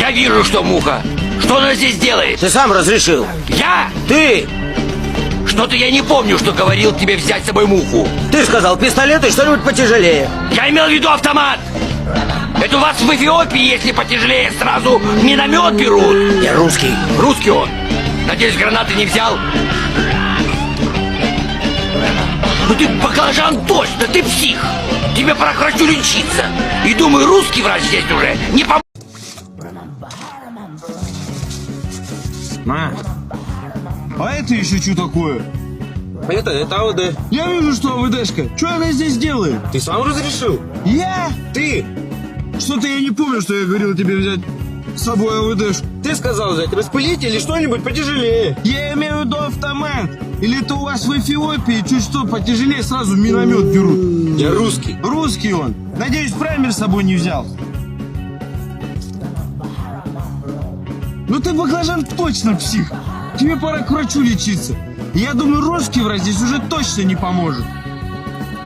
Я вижу, что муха. Что она здесь делает? Ты сам разрешил. Я? Ты! Что-то я не помню, что говорил тебе взять с собой муху. Ты сказал пистолет и что-нибудь потяжелее. Я имел в виду автомат. Это у вас в Эфиопии, если потяжелее, сразу миномет берут. Я русский. Русский он. Надеюсь, гранаты не взял? Ну ты баклажан точно, ты псих. Тебе пора к врачу лечиться. И думаю, русский врач здесь уже не поможет. На. А это еще что такое? Это АВД. Я вижу, что АВДшка. Что она здесь делает? Ты сам разрешил? Я? Ты! Что-то я не помню, что я говорил тебе взять с собой АВДшку. Ты сказал взять распылитель или что-нибудь потяжелее. Я имею в виду автомат. Или это у вас в Эфиопии чуть что потяжелее сразу миномет берут? Я русский. Русский он. Надеюсь, праймер с собой не взял. Ну ты, баклажан, точно псих. Тебе пора к врачу лечиться. Я думаю, русский врач здесь уже точно не поможет.